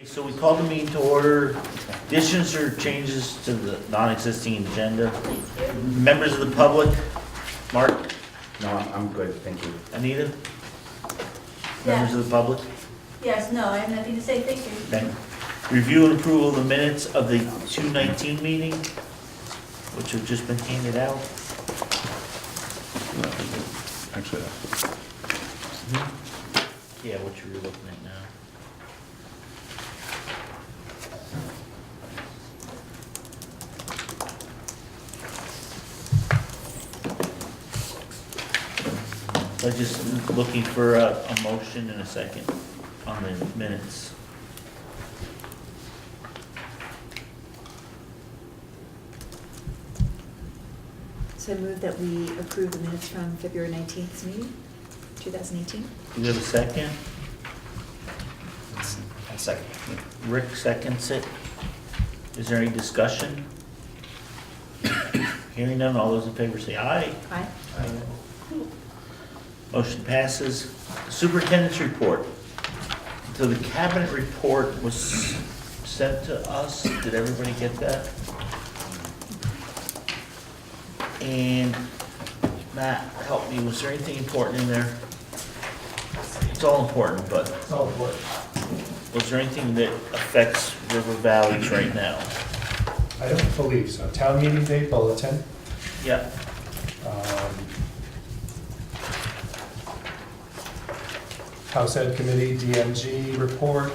So we called the meeting to order. Additions or changes to the non-existing agenda? Members of the public? Mark? No, I'm good, thank you. Anita? Members of the public? Yes, no, I have nothing to say, thank you. Okay. Review and approval of the minutes of the 2/19 meeting, which have just been handed out. Actually, Yeah, what you were looking at now. I'm just looking for a motion and a second on the minutes. So I move that we approve the minutes from February 19th meeting, 2018. Do we have a second? A second. Rick seconds it. Is there any discussion? Hearing none, all those in favor say aye. Aye. Motion passes. Superintendent's report. So the cabinet report was sent to us. Did everybody get that? And Matt, help me, was there anything important in there? It's all important, but It's all important. was there anything that affects River Valleys right now? I don't believe so. Town meeting day bulletin. Yeah. House Ed Committee DMG report.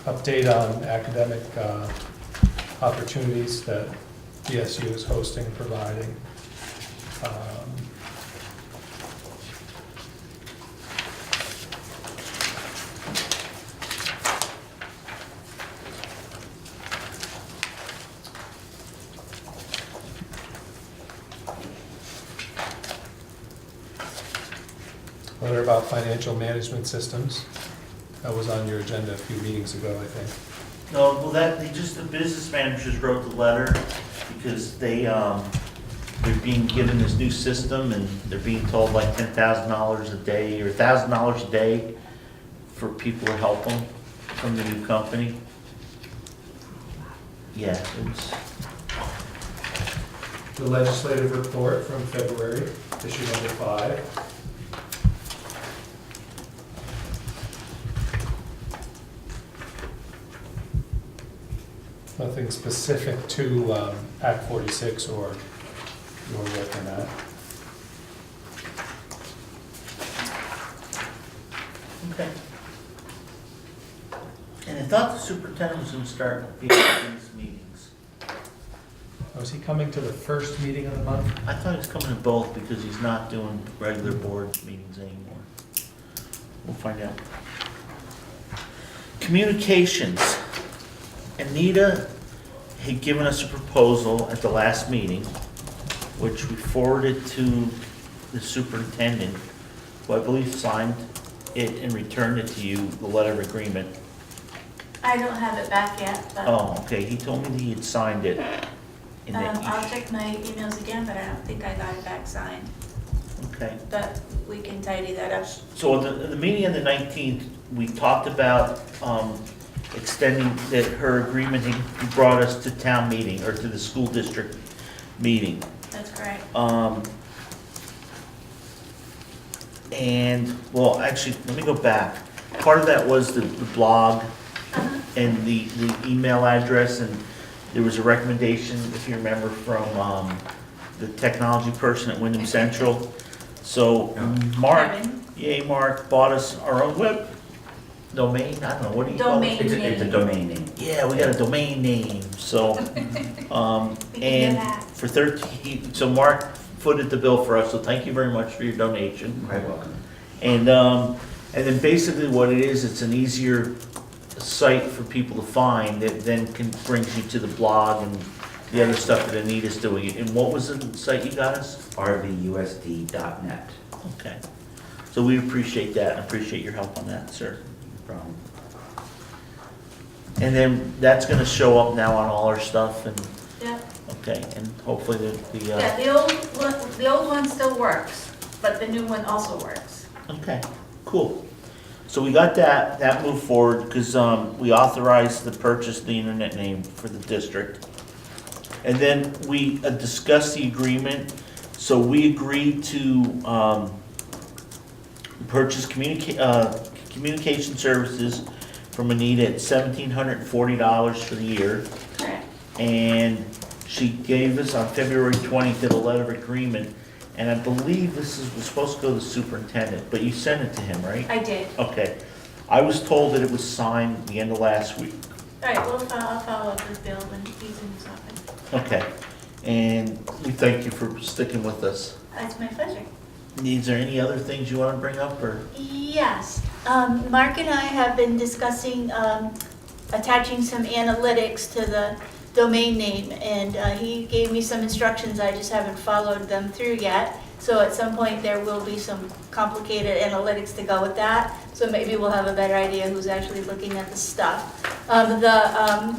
Update on academic opportunities that ESU is hosting and providing. Letter about financial management systems. That was on your agenda a few meetings ago, I think. No, well, the business managers wrote the letter because they're being given this new system and they're being told like $10,000 a day or $1,000 a day for people to help them from the new company. Yeah, it was, The legislative report from February, issue number 5. Nothing specific to Act 46 or your work in that. okay. And I thought the superintendent was gonna start being at these meetings. Oh, is he coming to the first meeting of the month? I thought he was coming to both because he's not doing regular board meetings anymore. We'll find out. Communications. Anita had given us a proposal at the last meeting, which we forwarded to the superintendent, who I believe signed it and returned it to you, the letter of agreement. I don't have it back yet, but Oh, okay, he told me that he had signed it. And that you I'll check my emails again, but I don't think I got it back signed. Okay. But we can tidy that up. So at the meeting on the 19th, we talked about extending that her agreement, he brought us to town meeting, or to the school district meeting. That's correct. And, well, actually, let me go back. Part of that was the blog and the email address, and there was a recommendation, if you remember, from the technology person at Wyndham Central. So Mark, Kevin. yay, Mark, bought us our own web domain, I don't know, what do you call it? Domain. It's a domain name. Yeah, we got a domain name, so, We can do and that. for 13, so Mark footed the bill for us, so thank you very much for your donation. Quite welcome. And then basically what it is, it's an easier site for people to find that then can brings you to the blog and the other stuff that Anita's doing. And what was the site you got us? rvusd.net. Okay, so we appreciate that, and appreciate your help on that, sir. No problem. And then that's gonna show up now on all our stuff and, Yeah, okay, and hopefully yeah, the the old one still works, but the new one also works. okay, Cool. So we got that moved forward, because we authorized the purchase of the internet name for the district. And then we discussed the agreement, so we agreed to purchase communication services from Anita at $1,740 for the year. Correct. And she gave us on February 20th a letter of agreement, and I believe was supposed to go to the superintendent, but you sent it to him, right? I did. Okay. I was told that it was signed the end of last week. All right, I'll follow up with Bill when he's in his office. Okay. And we thank you for sticking with us. It's my pleasure. Is there any other things you want to bring up, or? Yes, Mark and I have been discussing attaching some analytics to the domain name, and he gave me some instructions, I just haven't followed them through yet. So at some point, there will be some complicated analytics to go with that, so maybe we'll have a better idea who's actually looking at the stuff. The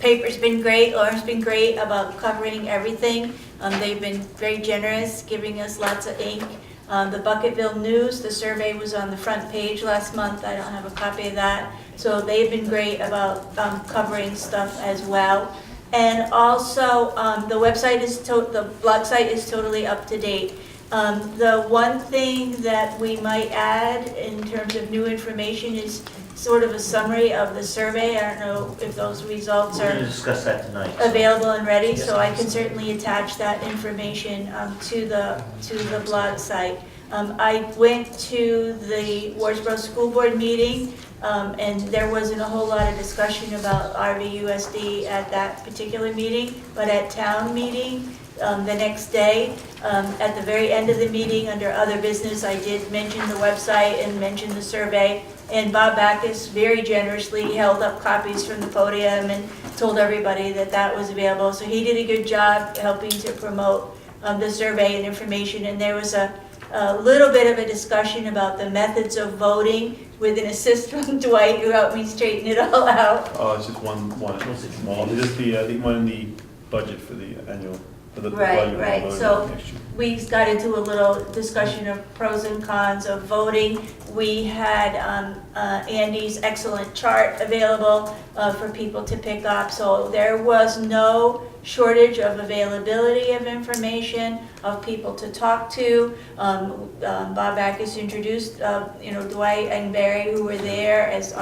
paper's been great, Lauren's been great about covering everything. They've been very generous, giving us lots of ink. The Bucketville News, the survey was on the front page last month. I don't have a copy of that. So they've been great about covering stuff as well. And also, the website is, the blog site is totally up to date. The one thing that we might add in terms of new information is sort of a summary of the survey. I don't know if those results We're going are to discuss that tonight. available and ready, Yes. so I can certainly attach that information to the blog site. I went to the Wardsboro School Board meeting, and there wasn't a whole lot of discussion about RVUSD at that particular meeting, but at town meeting, the next day, at the very end of the meeting, under other business, I did mention the website and mention the survey. And Bob Backus very generously held up copies from the podium and told everybody that that was available. So he did a good job helping to promote the survey and information. And there was a little bit of a discussion about the methods of voting with an assist from Dwight, who helped me straighten it all out. Oh, it's just one, Was it small, just the one in the budget for the annual, for the Right, budget right. voting So- next year. We got into a little discussion of pros and cons of voting. We had Andy's excellent chart available for people to pick up. So there was no shortage of availability of information, of people to talk to. Bob Backus introduced, Dwight and Barry, who were there as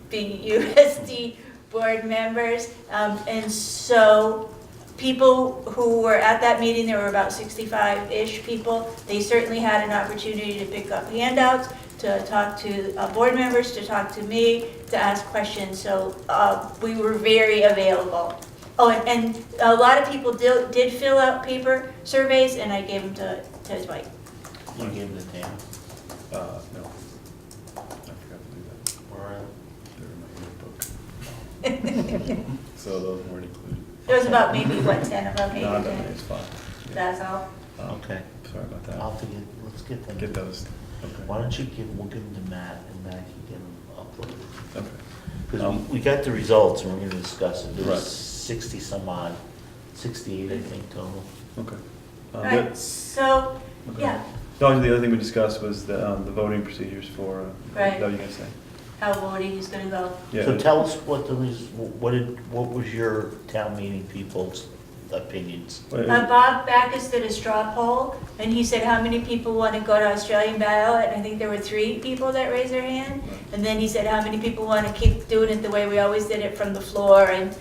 USD board members. And so people who were at that meeting, there were about 65-ish people, they certainly had an opportunity to pick up handouts, to talk to board members, to talk to me, to ask questions. So we were very available. Oh, and a lot of people did fill out paper surveys, and I gave them to Dwight. You gave it to Dan. No. I forgot to do that. Or, They're in my yearbook. So those weren't included. There was about maybe, 10 of them, maybe No, 10. it's fine. That's all. Okay. Sorry about that. I'll have to let's get them. Get those, Why okay. don't you we'll give them to Matt, and Matt can get them uploaded. Okay. Because we got the results, and we're going to discuss it. There was Right. 60 some odd, 68, I think, total. Okay. All right, so, okay. yeah, No, the other thing we discussed was the voting procedures for, Right. what were you gonna say? how voting is gonna go. Yeah. So tell us what was your town meeting people's opinions? Bob Backus did a straw poll, and he said how many people want to go to Australian ballot, and I think there were 3 people that raised their hand. And then he said how many people want to keep doing it the way we always did it, from the floor, and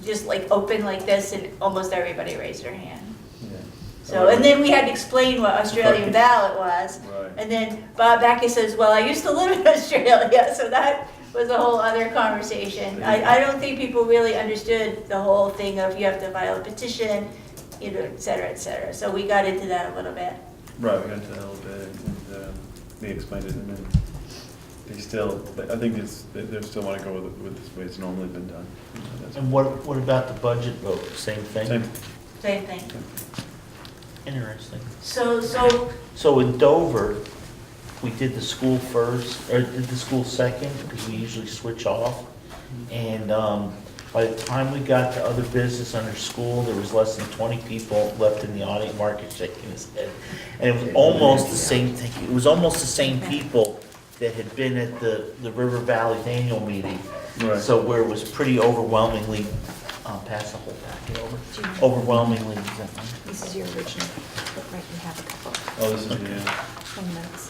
just like open like this, and almost everybody raised their hand. Yeah. So, and then we had to explain what Australian ballot was. Right. And then Bob Backus says, well, I used to live in Australia, so that was a whole other conversation. I don't think people really understood the whole thing of you have to file a petition, et cetera, et cetera. So we got into that a little bit. Right, we got into that a little bit, and they explained it, and then they still, I think they still want to go with this way it's normally been done. That's- And what about the budget vote? Same thing? Same thing. Interesting. So, So in Dover, we did the school first, or did the school second, because we usually switch off. And By the time we got to other business under school, there was less than 20 people left in the audience. Mark is shaking his head. And it was almost the same thing, it was almost the same people that had been at the River Valley's annual meeting. Right. So where it was pretty overwhelmingly, pass the whole packet over, overwhelmingly. This is your original, but right, we have a couple, Oh, this is, yeah. 20 minutes.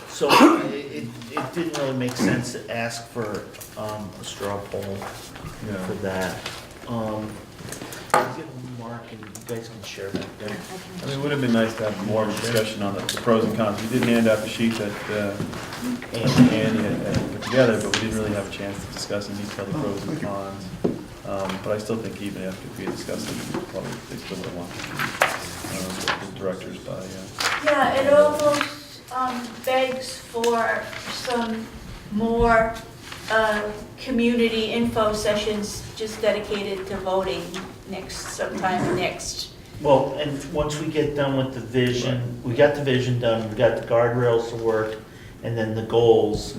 So it didn't really make sense to ask for a straw poll Yeah. for that. I'll give Mark and you guys can share that Yeah, there. I mean, it would have been nice to have more of a discussion on the pros and cons. We did hand out the sheet that Andy had put together, but we didn't really have a chance to discuss in detail the pros and cons. But I still think even after we discussed it, probably they still would want the directors by, Yeah, it almost begs for some more community info sessions just dedicated to voting sometime next. Well, and once we get done with the vision, we got the vision done, we got the guardrails to work, and then the goals,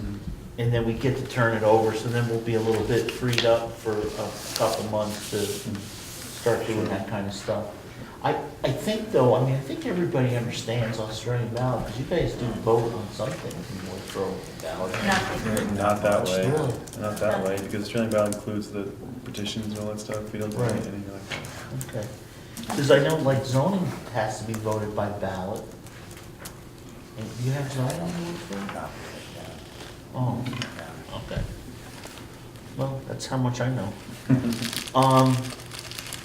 and then we get to turn it over, so then we'll be a little bit freed up for a couple months to start doing that kind of stuff. I think though, I mean, I think everybody understands Australian ballot, because you guys do vote on some things in Withrow ballot. Nothing. not that way. Really? Not that way, because Australian ballot includes the petitions and all that stuff. We don't do Right. anything like that. Okay. Because I know like zoning has to be voted by ballot. And you have zoning on the Withrow? Oh, okay. Well, that's how much I know.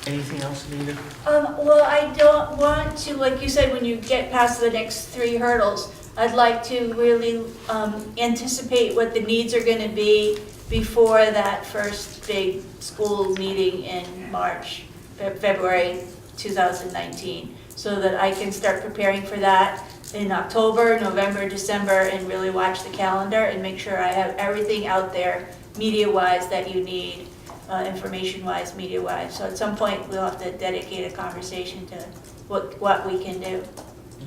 Anything else, Anita? Well, I don't want to, like you said, when you get past the next 3 hurdles, I'd like to really anticipate what the needs are gonna be before that first big school meeting in February 2019, so that I can start preparing for that in October, November, December, and really watch the calendar and make sure I have everything out there media-wise that you need. Information-wise, media-wise. So at some point, we'll have to dedicate a conversation to what we can do.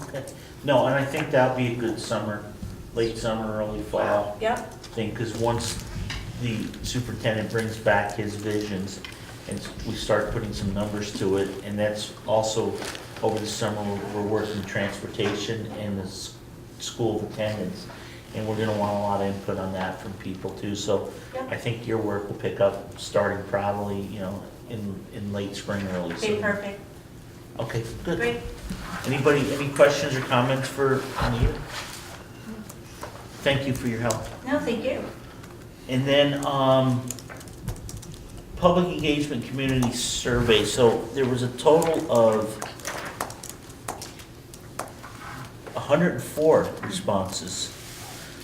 Okay. No, and I think that'll be a good summer, late summer, early fall Yep, thing, because once the superintendent brings back his visions and we start putting some numbers to it, and that's also over the summer, we're working transportation and the school of attendance. And we're gonna want a lot of input on that from people too, so Yep. I think your work will pick up starting probably, you know, in late spring, early okay, summer. perfect, Okay, good. great. Anybody, any questions or comments for Anita? Thank you for your help. No, thank you. And then, public engagement community survey, so there was a total of 104 responses.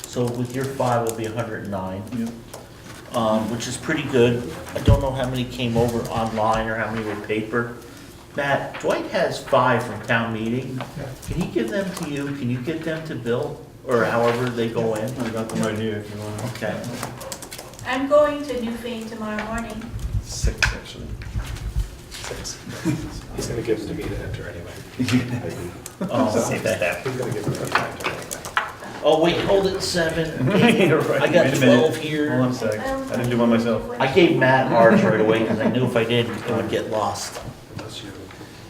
So with your 5, it'll be 109. Yep. Which is pretty good. I don't know how many came over online or how many were paper. Matt, Dwight has 5 from town meeting. Can he give them to you? Can you get them to Bill? Or however they go in? I got them right here if you want. Okay. I'm going to Newfane tomorrow morning. 6, actually. 6. He's gonna give them to me to enter anyway. Oh, So, okay. He's gonna give them to me to enter anyway. Oh, wait, hold it, 7. You're right. I got Wait a minute. 12 here. Hold on a sec. I didn't do one myself. I gave Matt ours right away because I knew if I didn't, it would get lost. Unless you.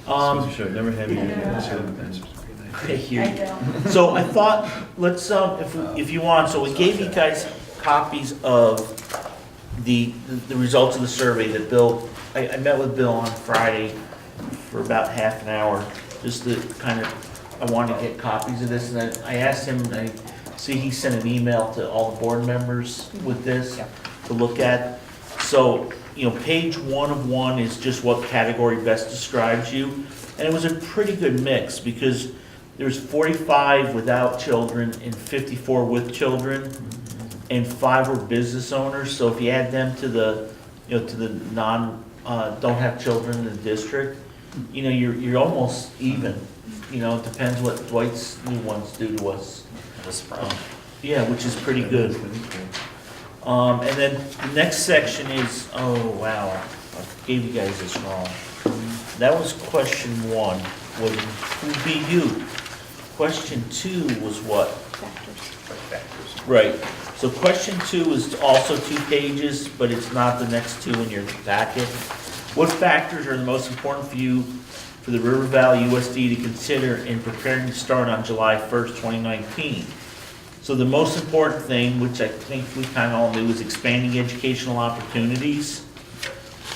Suppose you should, never hand me anything. I should have been. I hear I you. don't. So I thought, let's, if you want, so we gave you guys copies of the results of the survey that Bill, I met with Bill on Friday for about half an hour, just to kind of, I wanted to get copies of this, and I asked him, I see he sent an email to all the board members with this to look at. So, you know, page 1 of 1 is just what category best describes you, and it was a pretty good mix, because there's 45 without children and 54 with children, and 5 were business owners. So if you add them to the, you know, to the don't have children in the district, you know, you're almost even. You know, it depends what Dwight's new ones do to us. Yeah, which is pretty good. And then the next section is, oh wow, I gave you guys this wrong. That was question 1, was who be you? Question 2 was what? factors. Right. So question 2 is also 2 pages, but it's not the next 2 in your packet. What factors are the most important for you for the River Valley USD to consider in preparing to start on July 1st, 2019? So the most important thing, which I think we kind of all knew, was expanding educational opportunities.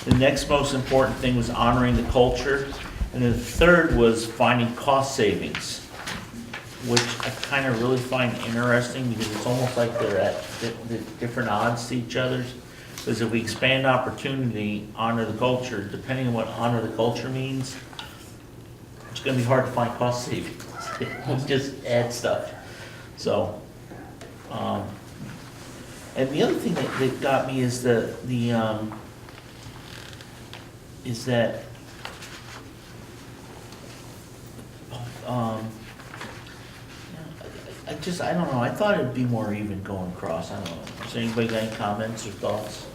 The next most important thing was honoring the culture. And then the third was finding cost savings, which I kind of really find interesting because it's almost like they're at different odds to each other. Because if we expand opportunity, honor the culture, depending on what honor the culture means, it's going to be hard to find cost savings. We'll just add stuff. So, and the other thing that got me is I don't know, I thought it'd be more even going across, I don't know. Does anybody got any comments or thoughts?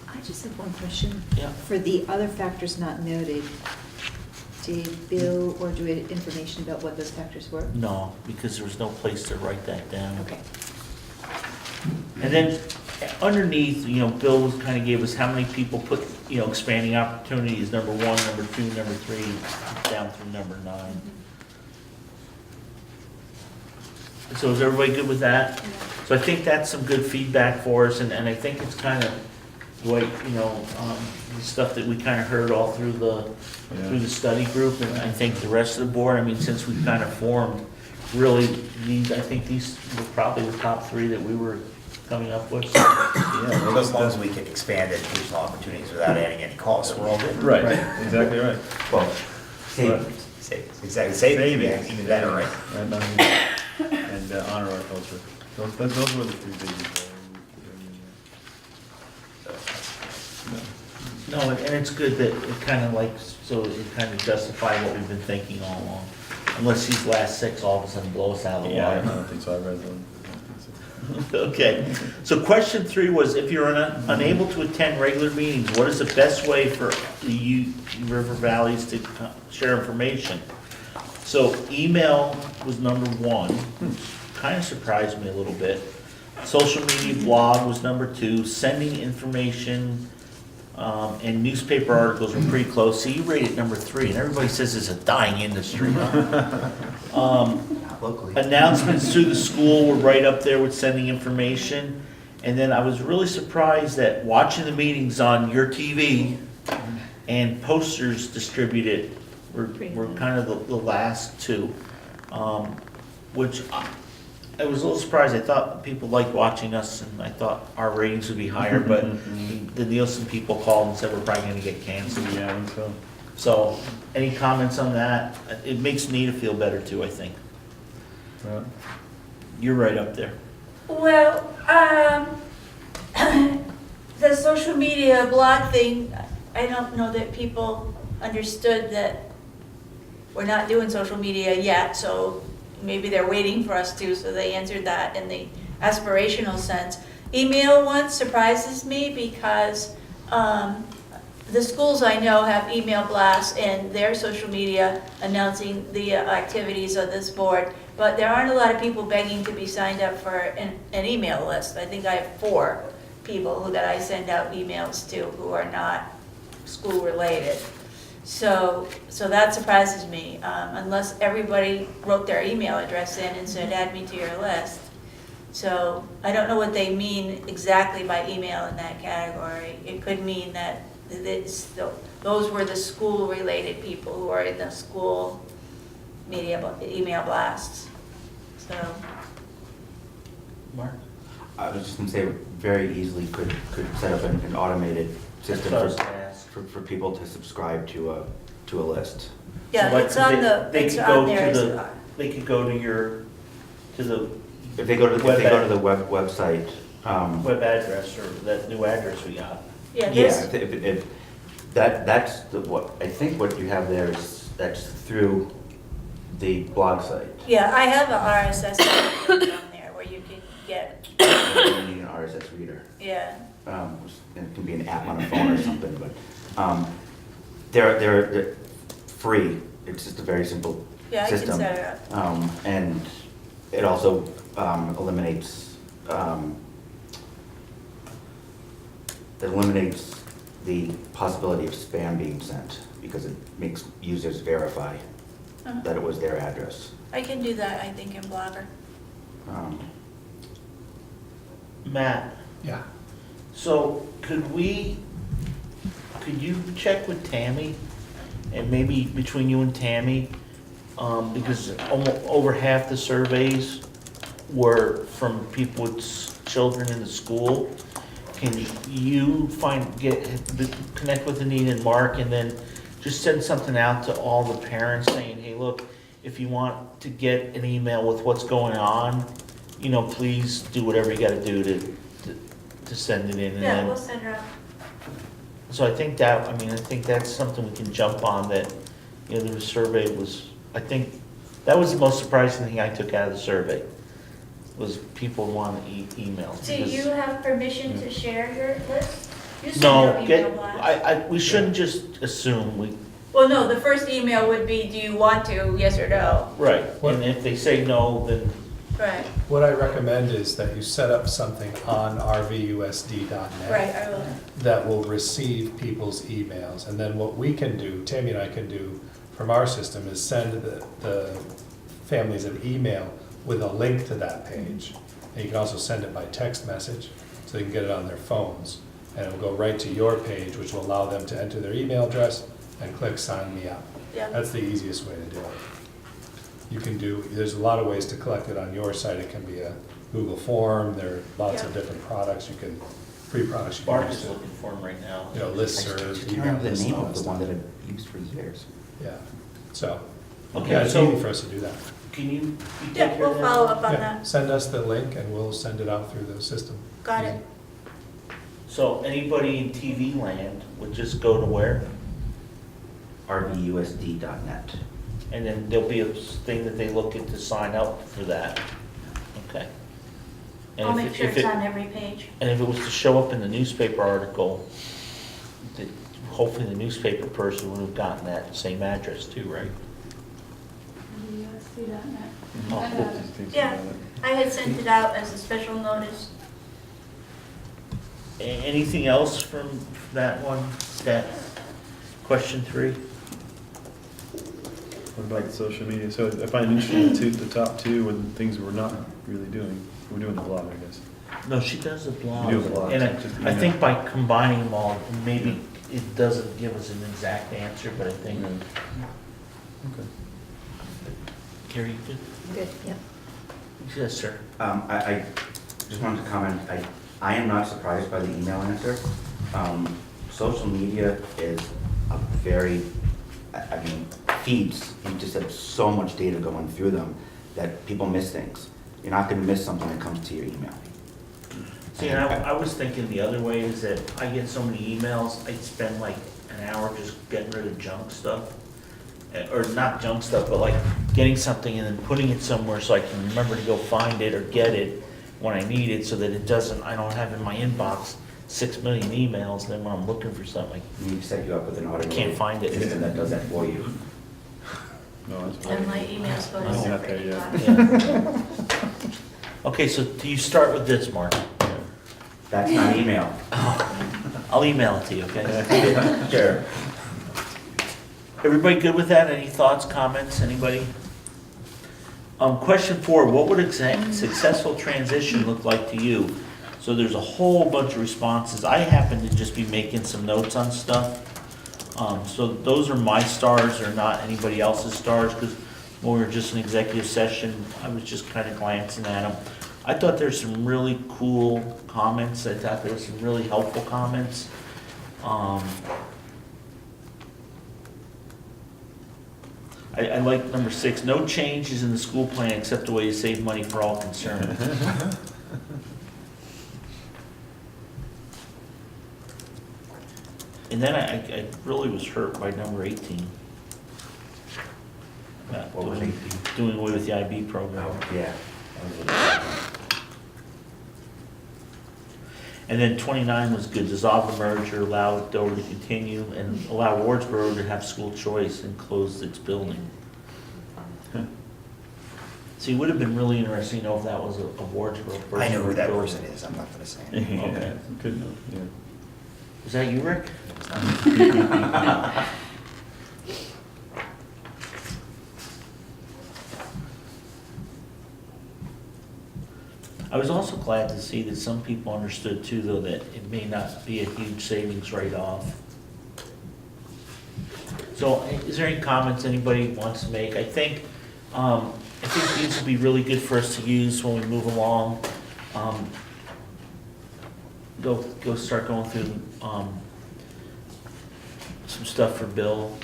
I just have one question. Yeah. For the other factors not noted, did Bill or do we have information about what those factors were? No, because there was no place to write that down. Okay. And then underneath, Bill kind of gave us how many people put, expanding opportunities, number 1, number 2, number 3, down through number 9. So is everybody good with that? So I think that's some good feedback for us, and I think it's kind of like, the stuff that we kind of heard all through the study group, and I think the rest of the board, since we kind of formed, really, I think these were probably the top 3 that we were coming up with. Well, as long as we can expand educational opportunities without adding any costs, we're all good. Right, exactly right. Well, Savings. savings, exactly, savings, Savings. even better, right? Right, nothing. And honor our culture. Those were the 3 biggies. No, and it's good that it kind of so it kind of justified what we've been thinking all along. Unless these last 6 all of a sudden blow us out of the Yeah, I water. don't think so, I read them. Okay, so question 3 was, if you're unable to attend regular meetings, what is the best way for the River Valleys to share information? So email was number 1, kind of surprised me a little bit. Social media blog was number 2, sending information and newspaper articles were pretty close. So you rated number 3, and everybody says it's a dying industry. Locally. Announcements through the school were right up there with sending information. And then I was really surprised that watching the meetings on your TV and posters distributed were kind of the last 2, which I was a little surprised. I thought people liked watching us, and I thought our ratings would be higher, but the Nielsen people called and said we're probably going to get canceled. Yeah, I think so. So, any comments on that? It makes Nita feel better too, I think. Yeah. You're right up there. Well, the social media blog thing, I don't know that people understood that we're not doing social media yet, so maybe they're waiting for us to, so they answered that in the aspirational sense. Email one surprises me because the schools I know have email blasts and their social media announcing the activities of this board, but there aren't a lot of people begging to be signed up for an email list. I think I have 4 people that I send out emails to who are not school related. So that surprises me, unless everybody wrote their email address in and said, add me to your list. So I don't know what they mean exactly by email in that category. It could mean that those were the school-related people who are in the school media email blasts. So, Mark? I was just gonna say, very easily could set up an automated system That's what I was gonna ask. for people to subscribe to a list. yeah, So, like, it's on they it's could go on there. to They could go to the If they go to the website, web address or that new address we got. Yeah, yeah, this, if that's what I think what you have there is that's through the blog site. yeah, I have an RSS on there where you can get, You need an RSS reader. yeah. And it can be an app on a phone or something, but they're free. It's just a very simple Yeah, I can system. set it up. And it also eliminates the possibility of spam being sent, because it makes users verify that it was their address. I can do that, I think, in Blogger. Matt, Yeah. so could you check with Tammy, and maybe between you and Tammy, because almost over half the surveys were from people with children in the school. Can you connect with Anita and Mark, and then just send something out to all the parents saying, hey, look, if you want to get an email with what's going on, please do whatever you gotta do to send it in. And Yeah, then- we'll send her out. So I think that's something we can jump on, that, the survey was, I think, that was the most surprising thing I took out of the survey, was people want emails. Do you have permission to share your list? You send No, your email blast. we shouldn't just assume, Well, no, the first email would be, do you want to, yes or no? right, What- and if they say no, then, Right, What I recommend is that you set up something on rvusd.net. right, I will. That will receive people's emails. And then what we can do, Tammy and I can do from our system, is send the families an email with a link to that page. And you can also send it by text message, so they can get it on their phones. And it will go right to your page, which will allow them to enter their email address and click sign me up. Yeah. That's the easiest way to do it. There's a lot of ways to collect it on your site. It can be a Google form, there are lots of Yeah. different products free products you can Mark use is to, looking for them right now. listserv, I can't email remember the lists, name all of that the one stuff. that I've used for years. Yeah, so, Okay, yeah, it's so- easy for us to do that. Can you take Yeah, care we'll of that? follow up on Yeah, that. send us the link and we'll send it out through the system. Got it. So anybody in TV land would just go to where? rvusd.net. And then there'll be a thing that they look at to sign up for that. Okay. And I'll if make it- sure if it's it- on every page. And if it was to show up in the newspaper article, hopefully the newspaper person would have gotten that same address too, right? Oh, cool. Yeah, I had sent it out as a special notice. Anything else from that one, that question 3? What about the social media? So I find it interesting, the top two were the things we're not really doing. We're doing the blog, I guess. No, she does the blog. You do a blog, And just I email. think by combining them all, maybe it doesn't give us an exact answer, but I think, Okay. Carrie, you good? Good, yeah. Yes, sir. I just wanted to comment, I am not surprised by the email answer. Social media is a very, feeds, you just have so much data going through them that people miss things. You're not gonna miss something that comes to your email. See, and I was thinking the other way is that I get so many emails, I'd spend like an hour just getting rid of junk stuff. Or not junk stuff, but like getting something and then putting it somewhere so I can remember to go find it or get it when I need it, so that I don't have in my inbox 6 million emails, and then when I'm looking for something, We need to set you up with an automated can't find it. system that does that for you. No, that's And fine. my emails go to I'm not separate there yet. inbox. yeah. Okay, so do you start with this, Mark? That's not email. I'll email it to you, okay? Sure. Everybody good with that? Any thoughts, comments, anybody? Question 4, what would successful transition look like to you? So there's a whole bunch of responses. I happen to just be making some notes on stuff. So those are my stars, or not anybody else's stars, because when we were just in executive session, I was just kind of glancing at them. I thought there's some really cool comments. I thought there was some really helpful comments. I like number 6, no changes in the school plan except a way to save money for all concerned. And then I really was hurt by number 18. About What was 18? Doing away with the IB program. Yeah. And then 29 was good, dissolve the merger, allow Dover to continue, and allow Wardsboro to have school choice and close its building. See, it would have been really interesting to know if that was a Wardsboro person. I know who or that Bill. person is, I'm not gonna say it. Yeah, couldn't have, yeah. Was that you, Rick? I was also glad to see that some people understood too, though, that it may not be a huge savings write-off. So is there any comments anybody wants to make? I think these will be really good for us to use when we move along. Go start going through some stuff for Bill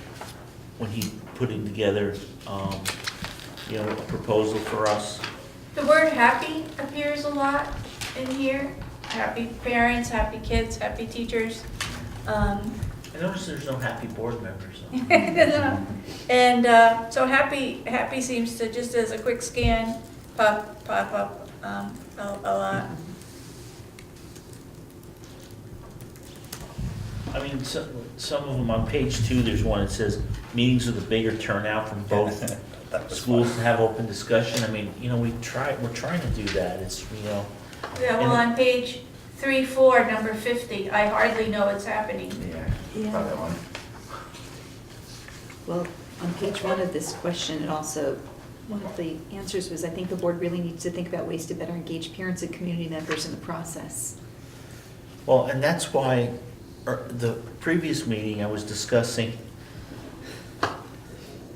when he putting together, a proposal for us. The word happy appears a lot in here. Happy parents, happy kids, happy teachers. I noticed there's no happy board members. Though. And so happy seems to, just as a quick scan, pop up a lot. I mean, some of them on page 2, there's one that says meetings with a bigger turnout from both That was schools fun. to have open discussion. I mean, we're trying to do that. It's, Yeah, well, on page 3-4, number 50, I hardly know what's happening. Yeah, Yeah. probably that one. Well, on page 1 of this question, it also, one of the answers was, I think the board really needs to think about ways to better engage parents and community members in the process. well, and that's why the previous meeting I was discussing,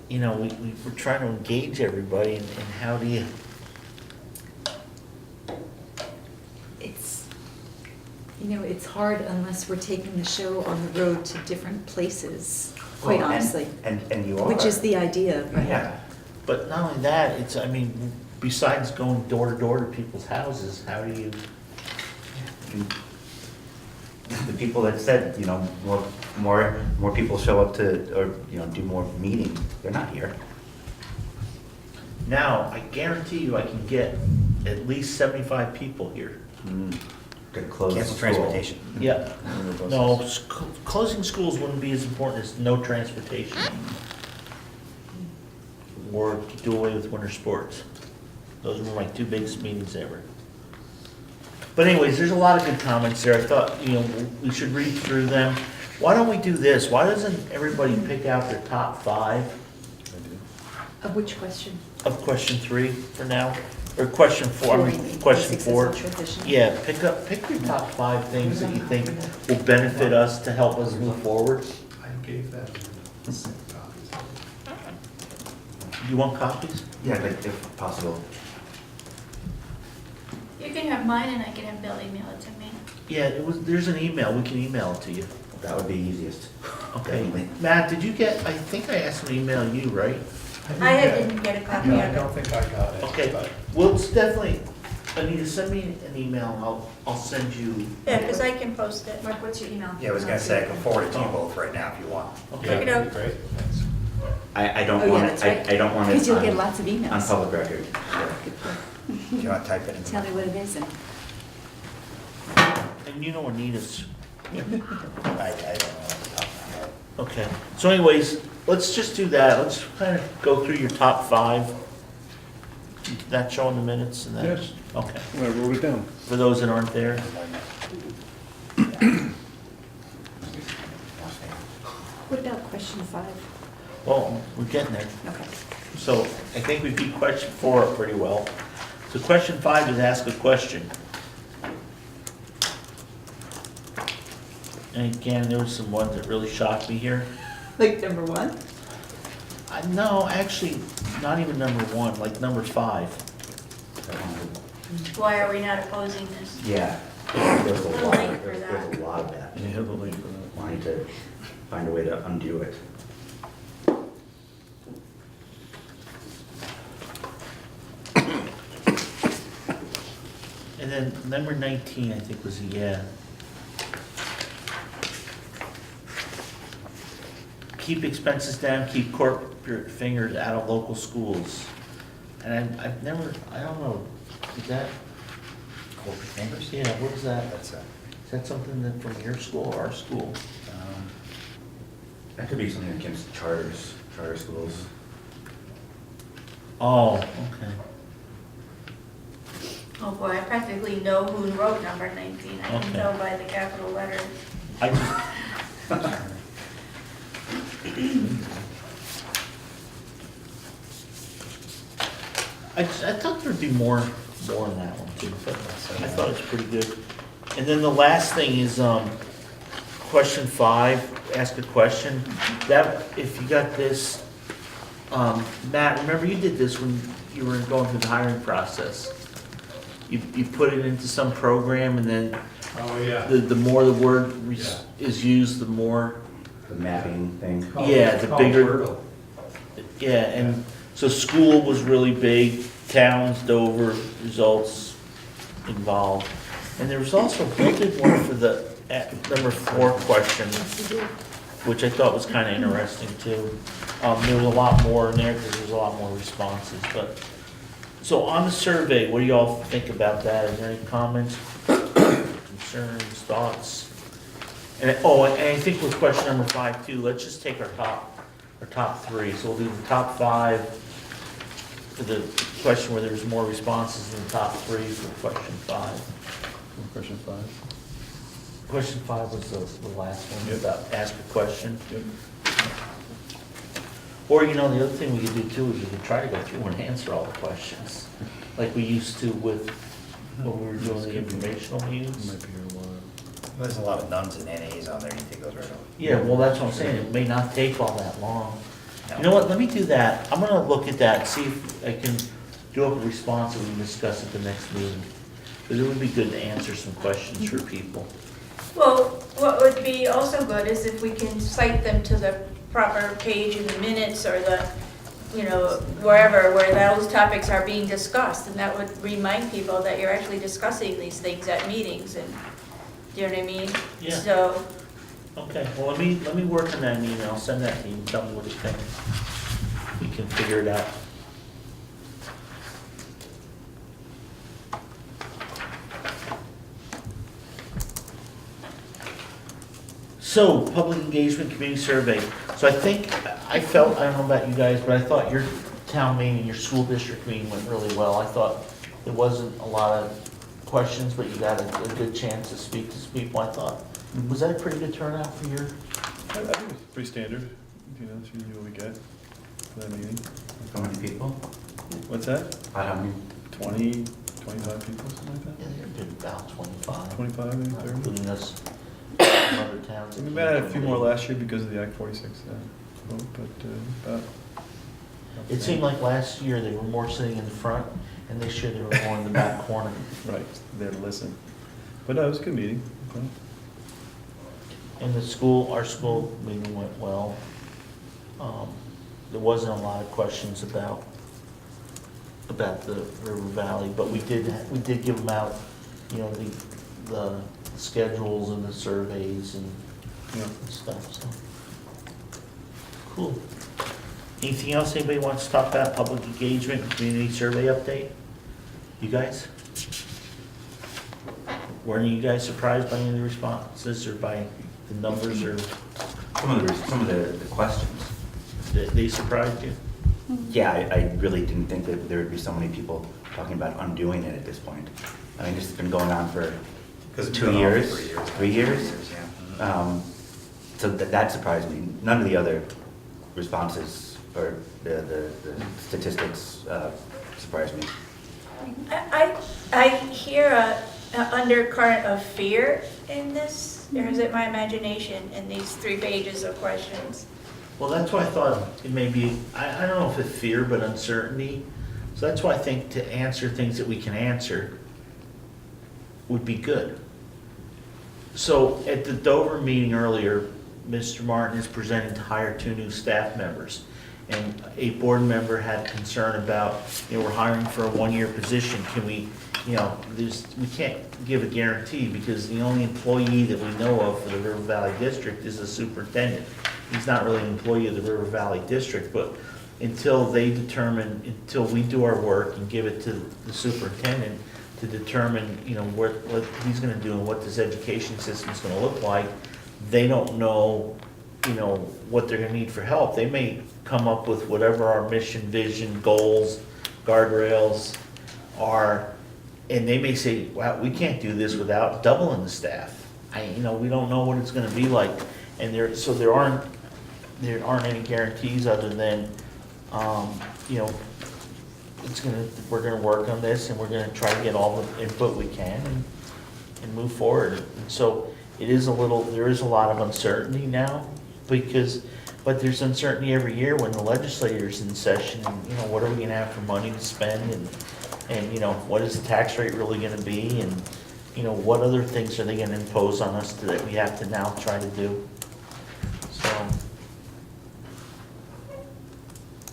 we were trying to engage everybody and how do you, It's hard unless we're taking the show on the road to different places, quite Well, honestly. And you are. Which is the idea, right? Yeah. but not only that, besides going door to door to people's houses, how do you, The people that said, more people show up to, or, do more meetings, they're not here. now, I guarantee you I can get at least 75 people here. To close the Cancel school. transportation. Yeah. No, closing schools wouldn't be as important as no transportation. Or do away with winter sports. Those were my 2 biggest meetings ever. But anyways, there's a lot of good comments there. I thought, we should read through them. Why don't we do this? Why doesn't everybody pick out their top 5 Of which question? of question 3 for now? Or question 4, Four, you mean, question basics of 4. social vision? Yeah, pick your top 5 things that you think will benefit us to help us move forward. I gave them some copies. You want copies? Yeah, if possible. You can have mine and I can have Bill email it to me. Yeah, there's an email, we can email it to you. That would be easiest. Okay. Definitely. Matt, did you get, I think I asked him to email you, right? Didn't get a copy Yeah, I of don't it. think I got it. Okay, but- well, it's definitely, Anita, send me an email, I'll send you. Yeah, because I can post it. Mark, what's your email? Yeah, I was gonna say, I can forward it to you both right now if you want. Yeah, Okay, that'd be great, thanks. I don't Oh, yeah, want that's it, right. I don't want it Because you'll on- get lots of emails. on public record. Good point. If you wanna type it in. Tell me what it is and. and you know Anita's, I don't know. off the top of my head. okay. So anyways, let's just do that, let's kind of go through your top 5. That showing the minutes and that? Yes. Okay, I wrote it down. for those that aren't there. What about question 5? Well, we're getting there. Okay. So I think we beat question 4 up pretty well. So question 5 is ask a question. And again, there were some ones that really shocked me here. Like number 1? No, actually, not even number 1, like number 5. Why are we not opposing this? Yeah, there's a lot, late for there's a lot of that. Yeah, the link for that. Wanting to find a way to undo it. And then number 19, I think, was a yeah. Keep expenses down, keep corporate fingers out of local schools. And I've never, I don't know, is that, Corporate fingers? yeah, what is that? That's Is that something that from your school or our school? That could be something against charter schools. Oh, okay. Oh boy, I practically know who wrote number 19. I can Okay. tell by the capital letter. I just, I thought there'd be more in that one too, but I thought it's pretty good. And then the last thing is, question 5, ask a question. That, if you got this, Matt, remember you did this when you were going through the hiring process? You put it into some program and then Oh, yeah. the more the word Yeah. is used, the more, The mapping thing. yeah, the Called bigger. Wordle. Yeah, and so school was really big, towns, Dover, results involved. And there was also a good one for the number 4 question, which I thought was kind of interesting too. There was a lot more in there because there was a lot more responses, but. So on the survey, what do y'all think about that? Is there any comments, concerns, thoughts? And I think with question number 5 too, let's just take our top 3. So we'll do the top 5 for the question where there's more responses than the top 3 for question 5. Question 5. Question 5 was the last one, Yep. about ask a question. Yep. Or, the other thing we could do too is we could try to go through and answer all the questions, like we used to with, when we were doing the informational meetings. Might be here a while. There's a lot of nuns and NAs on there, you think those right over. Yeah, well, that's what I'm saying, it may not take all that long. You know what, let me do that, I'm gonna look at that, see if I can do up a response that we can discuss at the next meeting. Because it would be good to answer some questions for people. Well, what would be also good is if we can cite them to the proper page in the minutes or the, wherever, where those topics are being discussed. And that would remind people that you're actually discussing these things at meetings and, do you know what I mean? Yeah. So, Okay, well, let me work on that in email, send that to you, tell me what you think. We can figure it out. So, public engagement community survey. So I think, I felt, I don't know about you guys, but I thought your town meeting, your school district meeting went really well. I thought there wasn't a lot of questions, but you got a good chance to speak to people, I thought. Was that a pretty good turnout for your? I think it's pretty standard, it's usually what we get for that meeting. How many people? What's that? How many? 20, 25 people, something like Yeah, that? they did about 25. 25, maybe 30? Including us, from other towns. We might have a few more last year because of the Act 46 vote, but about. It seemed like last year they were more sitting in the front, and this year they were more in the back corner. Right, there to listen. But no, it was a good meeting. Okay. And our school meeting went well. There wasn't a lot of questions about the River Valley, but we did give them out, the schedules and the surveys and Yeah. stuff, so. Cool. Anything else anybody wants to talk about, public engagement, community survey update? You guys? Weren't you guys surprised by any of the responses or by the numbers or Some of the questions. they surprised you? Yeah, I really didn't think that there would be so many people talking about undoing it at this point. I mean, this has been going on for Because it's 2 been on years, for 3 years. 3 years. Yeah. So that surprised me. None of the other responses or the statistics surprised me. I hear a undercurrent of fear in this, or is it my imagination in these 3 pages of questions? Well, that's why I thought it may be, I don't know if it's fear, but uncertainty. So that's why I think to answer things that we can answer would be good. So at the Dover meeting earlier, Mr. Martin is presenting to hire 2 new staff members. And a board member had concern about, we're hiring for a 1-year position. Can we, we can't give a guarantee because the only employee that we know of for the River Valley District is the superintendent. He's not really an employee of the River Valley District, but until we do our work and give it to the superintendent to determine, what he's gonna do and what this education system's gonna look like, they don't know, what they're gonna need for help. They may come up with whatever our mission, vision, goals, guardrails are, And they may say, wow, we can't do this without doubling the staff. We don't know what it's gonna be like. And there aren't any guarantees other than, we're gonna work on this and we're gonna try to get all the input we can and move forward. And so there is a lot of uncertainty now but there's uncertainty every year when the legislature's in session and, what are we gonna have for money to spend and what is the tax rate really gonna be and, what other things are they gonna impose on us that we have to now try to do? So,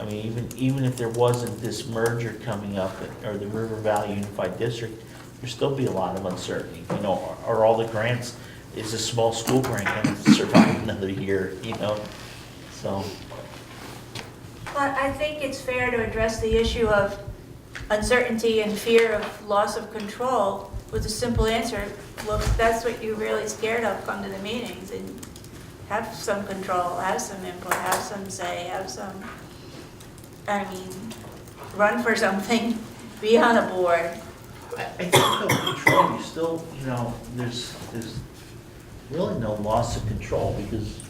even if there wasn't this merger coming up, or the River Valley Unified District, there'd still be a lot of uncertainty. Are all the grants, is a small school grant gonna survive another year, So, But I think it's fair to address the issue of uncertainty and fear of loss of control with a simple answer. Look, if that's what you're really scared of, come to the meetings and have some control, have some input, have some say, run for something, be on a board. I think no control, you still, there's really no loss of control because,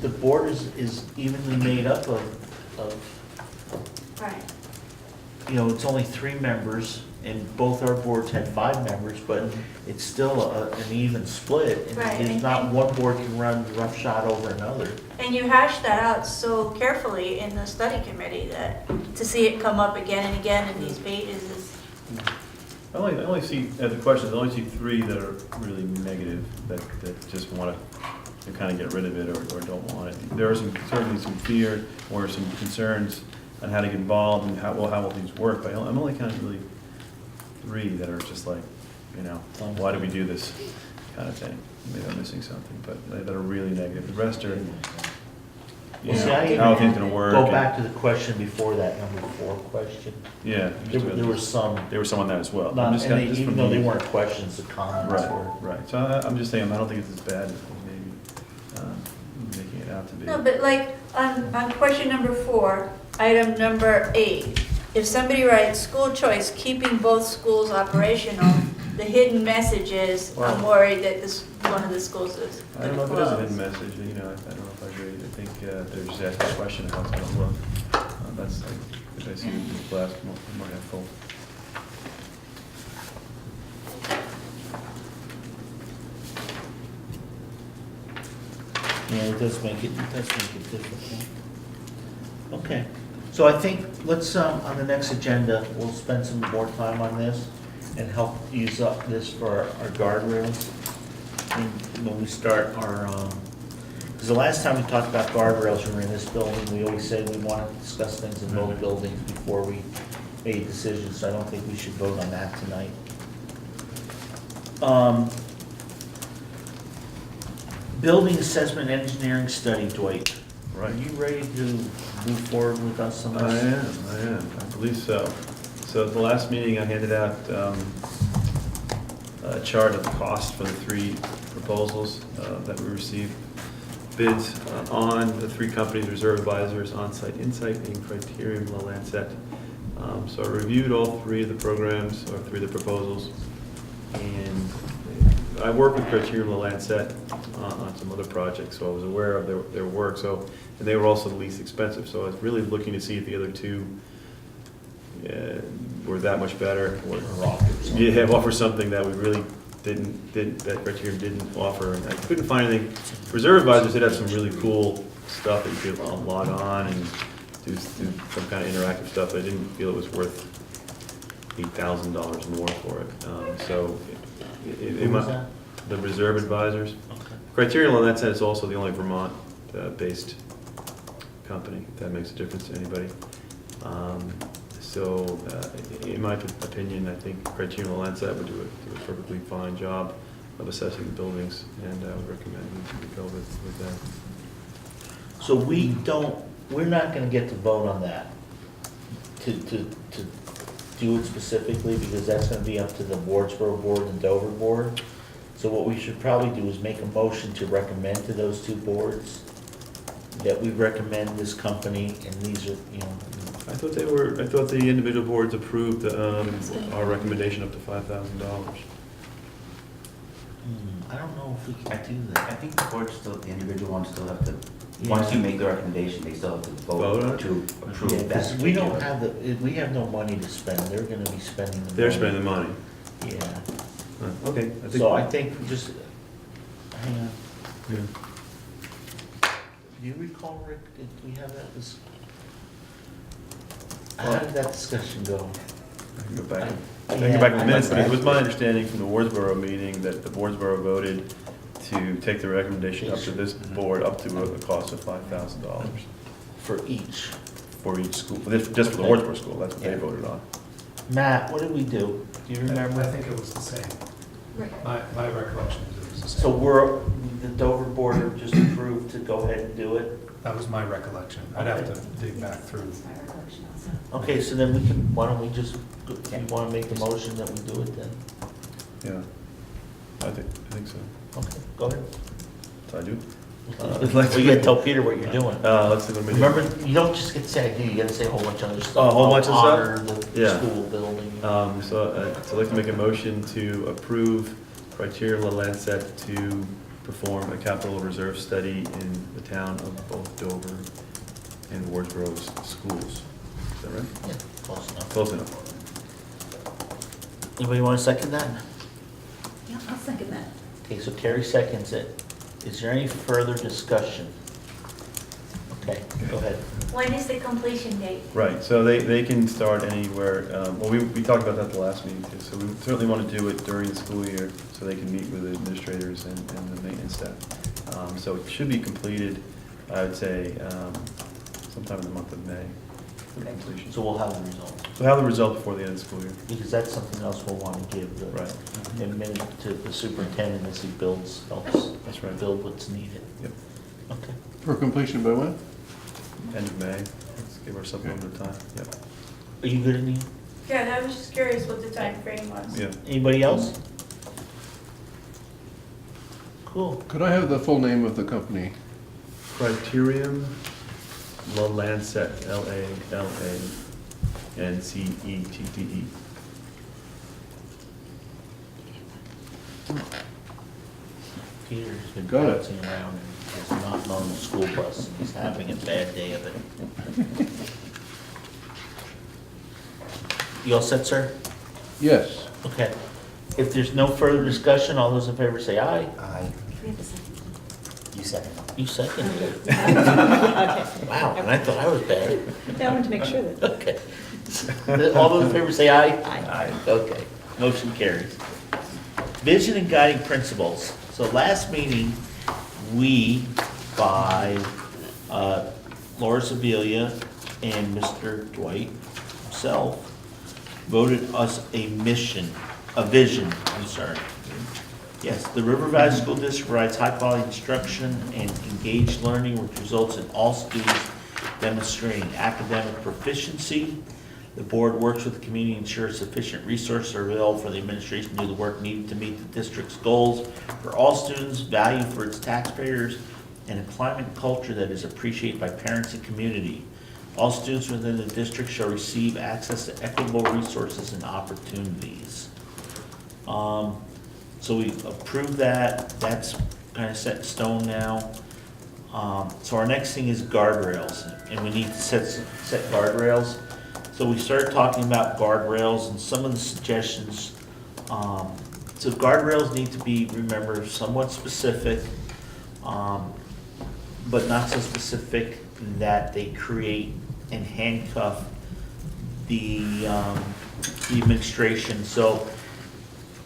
the board is evenly made up of Right. it's only 3 members, and both our boards had 5 members, but it's still an even split. And Right. There's not one board can run roughshod over another. And you hashed that out so carefully in the study committee that to see it come up again and again in these pages is, I only see, as a question, I only see 3 that are really negative, that just want to kind of get rid of it or don't want it. There are certainly some fear or some concerns on how to get involved and how will things work, but I'm only counting really 3 that are just like, why do we do this kind of thing? Maybe I'm missing something, but that are really negative. The rest are, how are things going to work? Go back to the question before that, number 4 question. Yeah. There were some, There was some on that as well. even though they weren't questions, the comments were. Right. So I'm just saying, I don't think it's as bad as maybe making it out to be. no, but like on question number 4, item number 8, if somebody writes school choice, keeping both schools operational, the hidden message is, I'm worried that one of the schools is I don't going to know if it is a hidden close. message, I don't know if I agree. I think they're just asking a question of how it's gonna look. That's like, if I see the glass more half full. Yeah, it does make it difficult. Okay, so I think let's, on the next agenda, we'll spend some more time on this and help use up this for our guardrails. And when we start our, because the last time we talked about guardrails, we were in this building, we always said we wanted to discuss things in both buildings before we made decisions, so I don't think we should vote on that tonight. Building assessment engineering study, Dwight. Right. Are you ready to move forward with us on I this? am, I believe so. So at the last meeting, I handed out a chart of the cost for the 3 proposals that we received. Bids on the 3 companies, Reserve Advisors, Onsite Insight, and Criterion La Lancette. So I reviewed all 3 of the programs, or 3 of the proposals, and I worked with Criterion La Lancette on some other projects, so I was aware of their work. So, and they were also the least expensive, so I was really looking to see if the other 2 were that much better, or offer something that we really that Criterion didn't offer. And I couldn't find anything. Reserve Advisors did have some really cool stuff that you could log on and do some kind of interactive stuff. I didn't feel it was worth $8,000 more for it. So Who was that? the Reserve Advisors. Okay. Criterion in that sense is also the only Vermont-based company, if that makes a difference to anybody. In my opinion, I think Criterion Lancet would do a perfectly fine job of assessing the buildings, and I would recommend we go with that. So we're not gonna get to vote on that, to do it specifically, because that's gonna be up to the Wardsboro Board and Dover Board. So what we should probably do is make a motion to recommend to those 2 boards that we recommend this company, and these are, I thought the individual boards approved, our recommendation up to $5,000. I don't know if we can do I that. think the board still, the individual ones still have to, once you make the recommendation, they still have to Vote on vote it? to approve Yeah, that. 'cause we don't have we have no money to spend, they're gonna be spending the money. They're spending the money. Yeah, Okay. so I think we just, hang on, Yeah. do you recall, Rick, did we have that how did that discussion go? I can go back, I Yeah, can go back in the I'd minutes, like but to it was add- my understanding from the Wardsboro meeting that the Wardsboro voted to take the recommendation up to this board up to a cost of $5,000 For each. for each school, just for the Okay. Wardsboro school, that's what they Yeah. voted on. Matt, what did we do? Do you remember? I think it was the same. Right. My recollection is it was the same. So the Dover board just approved to go ahead and do it? That was my recollection. I'd have to dig back through. Okay, so then why don't we just, if you wanna make the motion that we do it then? Yeah, I think so. Okay, go ahead. So I do. Well, you gotta tell Peter what you're doing. Let's see what we do. Remember, you don't just get to say I do, you gotta say a whole bunch of other stuff. Oh, a whole bunch of stuff? Honor the Yeah. school building. So I'd like to make a motion to approve criteria La Lancet to perform a capital reserve study in the town of both Dover and Wardsboro's schools. Is that right? Yeah, close enough. Close enough. Anybody wanna second that? Yeah, I'll second that. Okay, so Terry seconds it. Is there any further discussion? Okay, go ahead. When is the completion date? Right, so they can start anywhere, well, we talked about that the last meeting too, so we certainly want to do it during the school year so they can meet with the administrators and the maintenance staff. So it should be completed, I would say, sometime in the month of May for completion. So we'll have the result, So have the result before the end of the school year. because that's something else we'll wanna give the Right. admin to the superintendent as he helps That's right. build what's needed. Yep. Okay. For completion by when? End of May, let's give ourselves a little bit of time, yep, Are you good, Anita? Yeah, I was just curious what the time frame was. yeah. Anybody else? Cool. Could I have the full name of the company? Criterium La Lancet, LALANCETTE. Peter's been Got it. bouncing around and has not known the school bus, and he's having a bad day of it. You all set, sir? Yes. Okay. If there's no further discussion, all those in favor say aye. Aye. We have a second. You second. You seconded it. Okay. Wow, and I thought I was bad. I wanted to make sure that. Okay. All those in favor say aye. Aye. Okay, motion carries. Vision and guiding principles. So last meeting, we, by Laura Sebelia and Mr. Dwight himself, voted us a vision, I'm sorry. Yes, the River Valley School District provides high-quality instruction and engaged learning, which results in all students demonstrating academic proficiency. The board works with the community to ensure sufficient resources are available for the administration to do the work needed to meet the district's goals for all students, value for its taxpayers, and a climate and culture that is appreciated by parents and community. All students within the district shall receive access to equitable resources and opportunities. So we approved that, that's kind of set in stone now. So our next thing is guardrails, and we need to set guardrails. So we started talking about guardrails and some of the suggestions. So guardrails need to be, remember, somewhat specific, but not so specific that they create and handcuff the administration. So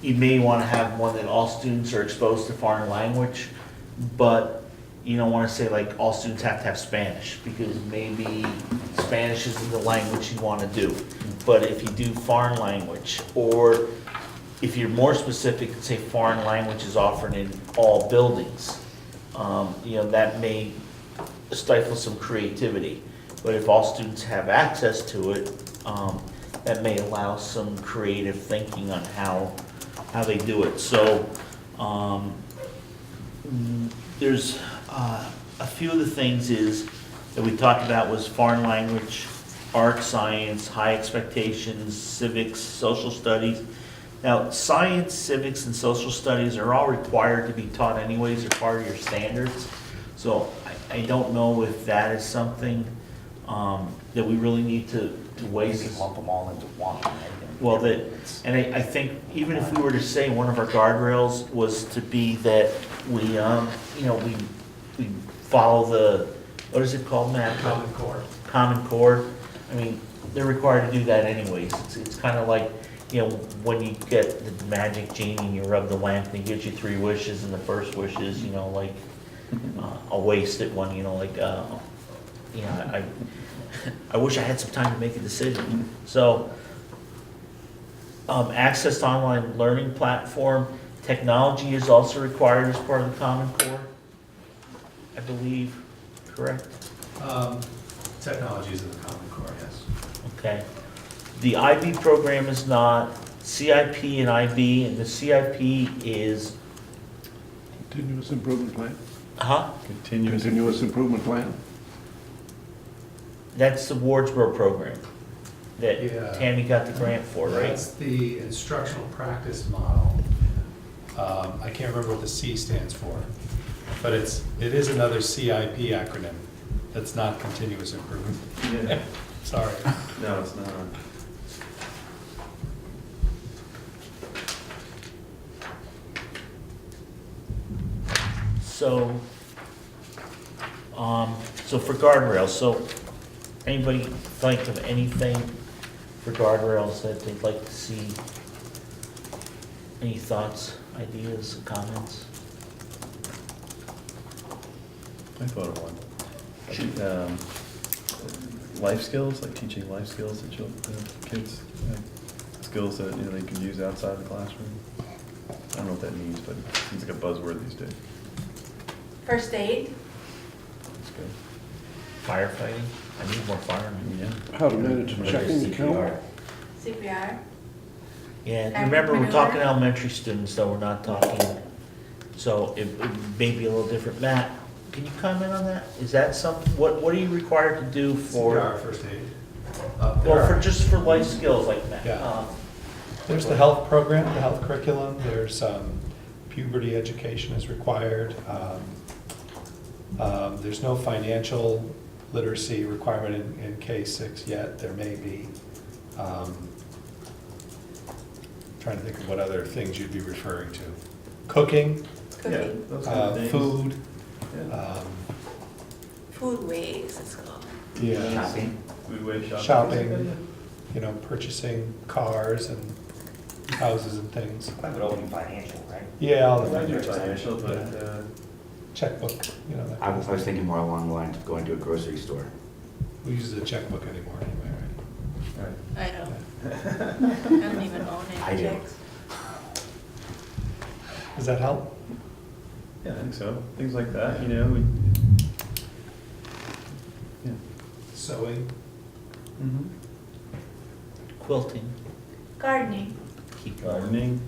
you may want to have one that all students are exposed to foreign language, but you don't want to say like all students have to have Spanish, because maybe Spanish isn't the language you want to do. But if you do foreign language, or if you're more specific, say foreign language is offered in all buildings, that may stifle some creativity. But if all students have access to it, that may allow some creative thinking on how they do it. So there's a few of the things that we talked about was foreign language art, science, high expectations, civics, social studies. Now, science, civics, and social studies are all required to be taught anyways, they're part of your standards. So I don't know if that is something that we really need to waste. Maybe lump them all into one. right? Well, I think even if we were to say one of our guardrails was to be that we, we follow the, what is it called, Matt? Common Core. Common Core. I mean, they're required to do that anyways. It's kind of like, when you get the magic genie and you rub the lamp and it gives you 3 wishes, and the first wish is, like a wasted one, I wish I had some time to make a decision. So, access to online learning platform, technology is also required as part of the Common Core, I believe, correct? Technology is in the Common Core, yes. Okay. The IB program is not, CIP and IB, and the CIP is, Continuous improvement plan? Continuous. Improvement plan? that's the Wardsboro program that Yeah. Tammy got the grant for, right? That's the instructional practice model. I can't remember what the C stands for, but it is another CIP acronym. That's not continuous improvement. Yeah. Sorry. No, it's not. So, so for guardrails, so anybody think of anything for guardrails that they'd like to see? Any thoughts, ideas, comments? I thought of one. I think, life skills, like teaching life skills to kids, skills that, they can use outside the classroom. I don't know what that means, but it seems like a buzzword these days. First aid, That's good. Firefighting? I need more firemen. Yeah. How to manage a checking account? CPR. Yeah, Active remember, we're maneuver? talking elementary students, though, we're not talking, so it may be a little different. Matt, can you comment on that? Is that what are you required to do for, CPR, first aid. well, just for life skills like that? Yeah. There's the health program, the health curriculum, there's puberty education is required. There's no financial literacy requirement in K-6 yet, there may be. Trying to think of what other things you'd be referring to. Cooking, Cooking, Those kind of things. food. Yeah. food ways, it's called. Yeah, Shopping. Food waste shopping, purchasing cars and houses and things. That would all be financial, right? Yeah, all the I do financial, financial, but, checkbook, that I kind of was thing. thinking more along the lines of going to a grocery store. Who uses a checkbook anymore anyway, right? right. I know. I don't even own I any do. checks. Does that help? Yeah, I think so. Things like that, yeah. Sewing? Mm-hmm. Quilting. Gardening, Keep going. Gardening.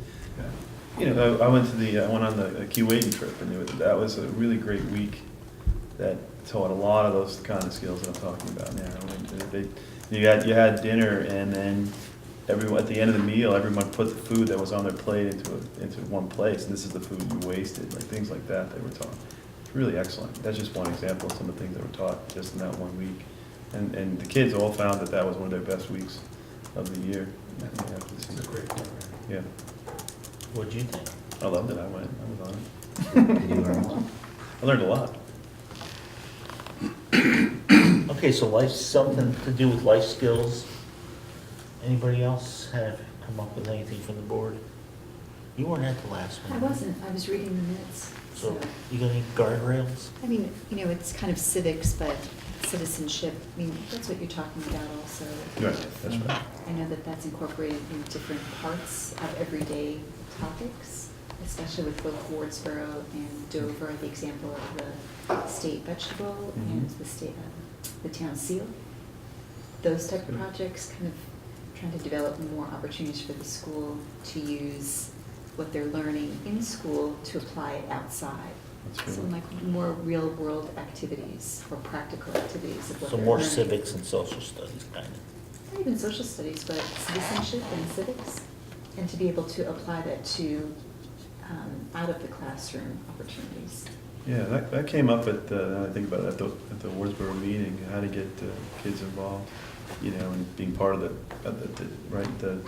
I went on the Keewaydin trip, and that was a really great week that taught a lot of those kind of skills that I'm talking about now. You had dinner, and then everyone, at the end of the meal, everyone put the food that was on their plate into one place, and this is the food you wasted, like things like that they were taught. It's really excellent. That's just one example of some of the things that were taught just in that 1 week. And the kids all found that was one of their best weeks of the year. It's a great program. Yeah, What'd you think? I loved it. I was on it. Did you learn more? I learned a lot. Okay, so something to do with life skills. Anybody else have come up with anything from the board? You weren't at the last I one. wasn't, I was reading the minutes, So, so. you got any guardrails? I mean, it's kind of civics, but citizenship, that's what you're talking about also. Right, that's right. I know that that's incorporated in different parts of everyday topics, especially with both Wardsboro and Dover, the example of the state vegetable and the town seal. Those type of projects, kind of trying to develop more opportunities for the school to use what they're learning in school to apply it outside. That's So good. like more real-world activities or practical activities of what So they're more learning. civics and social studies, kind of. Not even social studies, but citizenship and civics, and to be able to apply that to out of the classroom opportunities. Yeah, that came up at, now I think about it, at the Wardsboro meeting, how to get kids involved, you know, and being part of the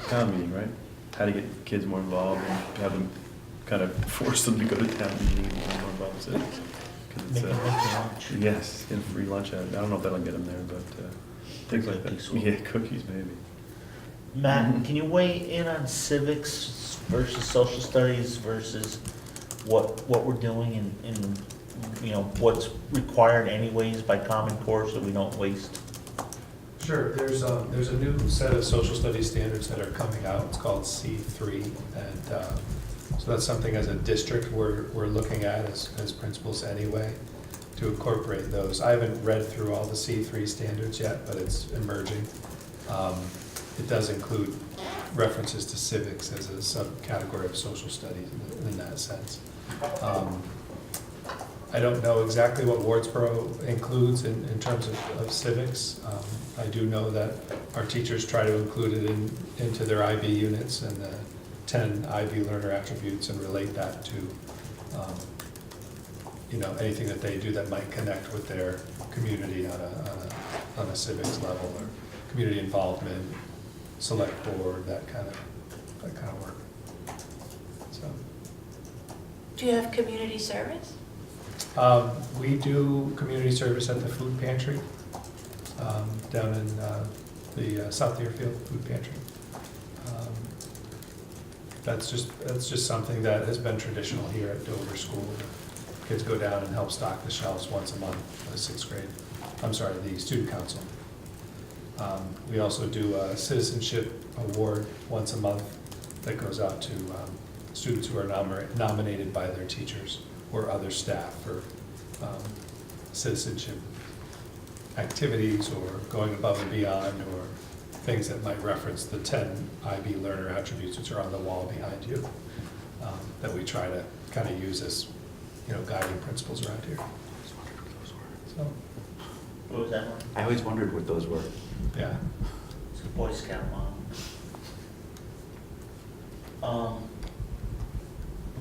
town meeting, right? How to get kids more involved and have them, kind of force them to go to town meetings and become more involved in civics. 'Cause it's, Make them make their lunch. yes, get free lunch out of it. I don't know if that'll get them there, but things like that. Cookies will. Yeah, cookies maybe. Matt, can you weigh in on civics versus social studies versus what we're doing and, you know, what's required anyways by Common Core so we don't waste? Sure, there's a new set of social studies standards that are coming out, it's called C3, and so that's something as a district we're looking at as principals anyway, to incorporate those. I haven't read through all the C3 standards yet, but it's emerging. It does include references to civics as a subcategory of social studies in that sense. I don't know exactly what Wardsboro includes in terms of civics. I do know that our teachers try to include it into their IB units and the 10 IB learner attributes and relate that to, you know, anything that they do that might connect with their community on a civics level, or community involvement, select board, that kind of work. So. Do you have community service? We do community service at the food pantry, down in the South Deerfield Food Pantry. That's just something that has been traditional here at Dover School. Kids go down and help stock the shelves once a month for the sixth grade. I'm sorry, the student council. We also do a citizenship award once a month that goes out to students who are nominated by their teachers or other staff for citizenship activities or going above and beyond, or things that might reference the 10 IB learner attributes which are on the wall behind you, that we try to kind of use as, you know, guiding principles around here. So, What was that one? I always wondered what those were. yeah. It's a Boy Scout mom.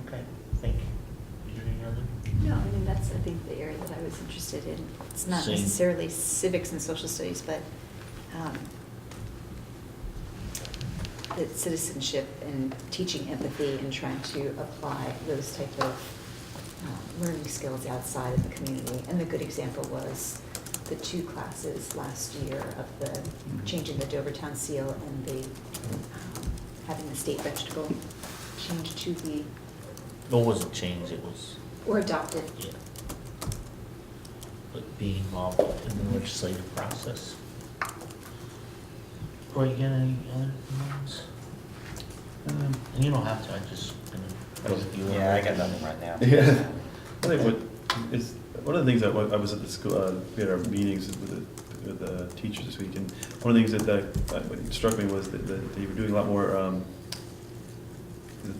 Okay, thank you. Is there any other? No, I mean, that's, I think, the area that I was interested in. It's not Same. necessarily civics and social studies, but the citizenship and teaching empathy and trying to apply those type of learning skills outside of the community. And the good example was the 2 classes last year of the changing the Dovertown seal and the having the state vegetable changed to the, No, it wasn't changed, it was, or adopted. yeah. But being involved in the legislative process. Roy, you got any other ones? And you don't have to, I just gonna go with you. Yeah, I got nothing right now. Yeah, I think one of the things that I was at the school, we had our meetings with the teachers this week, and one of the things that struck me was that they were doing a lot more,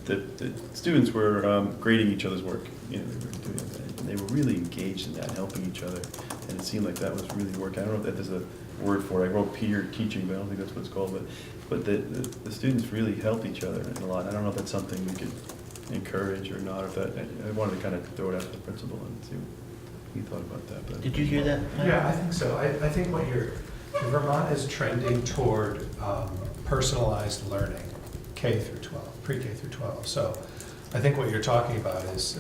the students were grading each other's work, you know, they were doing that, and they were really engaged in that, helping each other, and it seemed like that was really working. I don't know if there's a word for it, I wrote peer teaching, but I don't think that's what it's called, but the students really helped each other a lot. I don't know if that's something we could encourage or not, if that, I wanted to kind of throw it out to the principal and see what he thought about that. But Did you hear that, Matt? Yeah, I think so. I think Vermont is trending toward personalized learning, K through 12, pre-K through 12. So I think what you're talking about is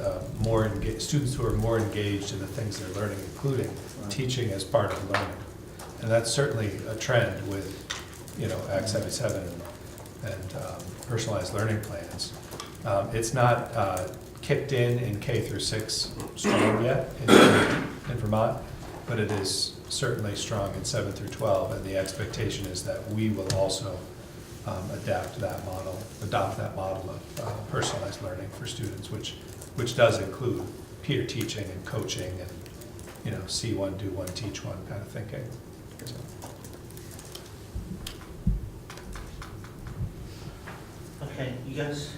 students who are more engaged in the things they're learning, including teaching as part of learning. And that's certainly a trend with, you know, Act 77 and personalized learning plans. It's not kicked in K through 6 strong yet in Vermont, but it is certainly strong in 7 through 12, and the expectation is that we will also adopt that model of personalized learning for students, which does include peer teaching and coaching and, you know, see one, do one, teach one kind of thinking. So. Okay, you guys,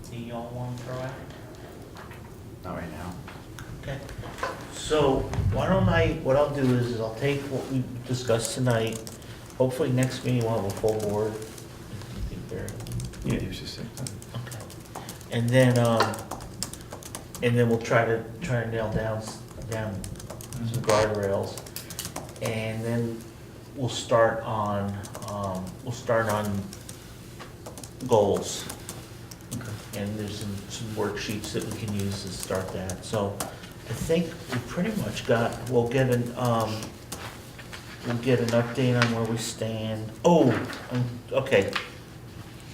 do y'all want to throw out? Not right now. Okay. So what I'll do is I'll take what we discussed tonight. Hopefully next meeting we'll have a full board. You think they're- Yeah, he was just saying. Okay. And then we'll try to nail down some guardrails. And then we'll start on goals. And there's some worksheets that we can use to start that. So I think we pretty much we'll get an update on where we stand. Okay.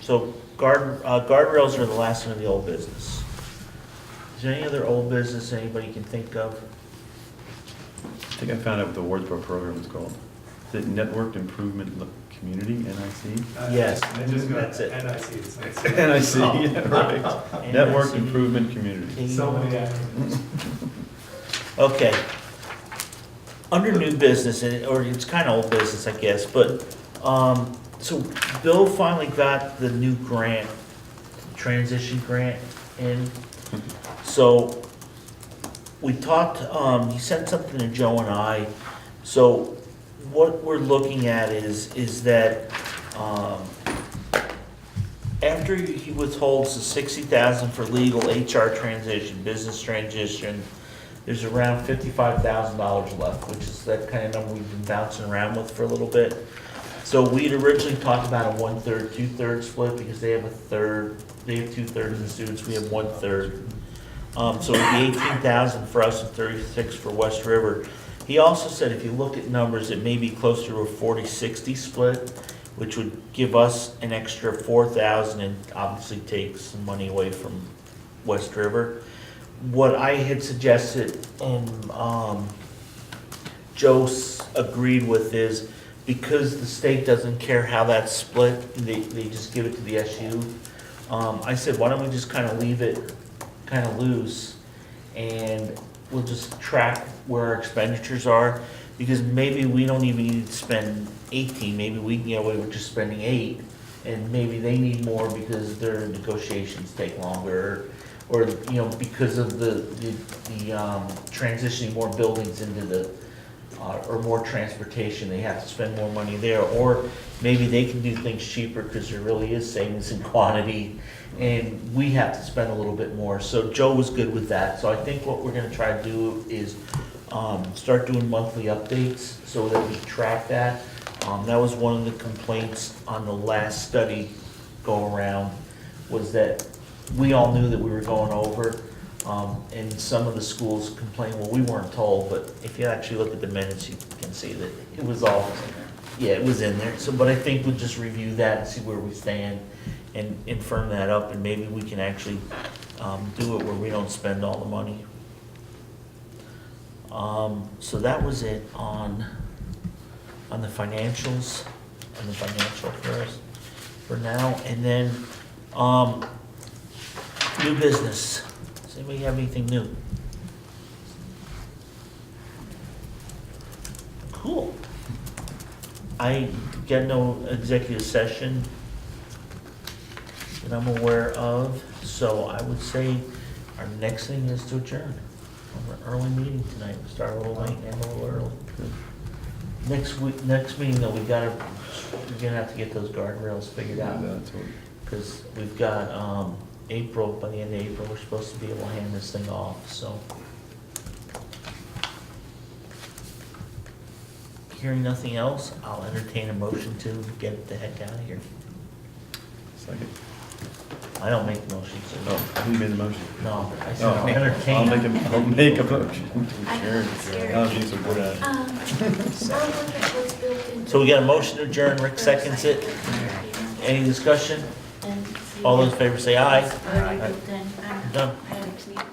So guardrails are the last one of the old business. Is there any other old business anybody can think of? I think I found out what the Wardsboro program is called. Is it Networked Improvement Community, NIC? Yes, I just got that's it. NIC, it's nice. NIC, yeah, right. Networked Improvement Community. So many acronyms. Okay. Under new business, or it's kind of old business, I guess, but, so Bill finally got the new grant, transition grant in. So we talked, he sent something to Joe and I. So what we're looking at is that, after he withholds the 60,000 for legal HR transition, business transition, there's around $55,000 left, which is that kind of number we've been bouncing around with for a little bit. So we'd originally talked about a 1/3, 2/3 split because they have a third, they have 2/3 of the students, we have 1/3. So it'd be 18,000 for us and 36 for West River. He also said if you look at numbers, it may be closer to a 40-60 split, which would give us an extra 4,000 and obviously take some money away from West River. What I had suggested and Joe agreed with is because the state doesn't care how that's split, they just give it to the SU. I said, why don't we just kind of leave it kind of loose and we'll just track where our expenditures are, because maybe we don't even need to spend 18, maybe we can get away with just spending 8, and maybe they need more because their negotiations take longer, or, you know, because of the transitioning more buildings into the, or more transportation, they have to spend more money there, or maybe they can do things cheaper because there really is savings in quantity, and we have to spend a little bit more. So Joe was good with that. So I think what we're gonna try to do is start doing monthly updates so that we track that. That was one of the complaints on the last study go around, was that we all knew that we were going over, and some of the schools complained, well, we weren't told, but if you actually look at the minutes, you can see that it was all, yeah, it was in there. So, but I think we'll just review that and see where we stand and firm that up, and maybe we can actually do it where we don't spend all the money. So that was it on the financials, on the financial affairs for now. And then, new business. Does anybody have anything new? Cool. I get no executive session that I'm aware of, so I would say our next thing is to adjourn. Our early meeting tonight, we start a little late and a little early. Next meeting though, we're gonna have to get those guardrails figured out, because we've got, April, by the end of April, we're supposed to be able to hand this thing off, so. Hearing nothing else, I'll entertain a motion to get the heck out of here. Second. I don't make motions, so Oh, who made the motion? no, I said Oh, I'll entertain. I'll make a motion to I know, adjourn. it's scary. Oh, geez, we're good at it. I'll look at what's built into. So we got a motion to adjourn, Rick seconds it. Any discussion? And see All those in what- favor say aye. Already built in. Done. Next meeting.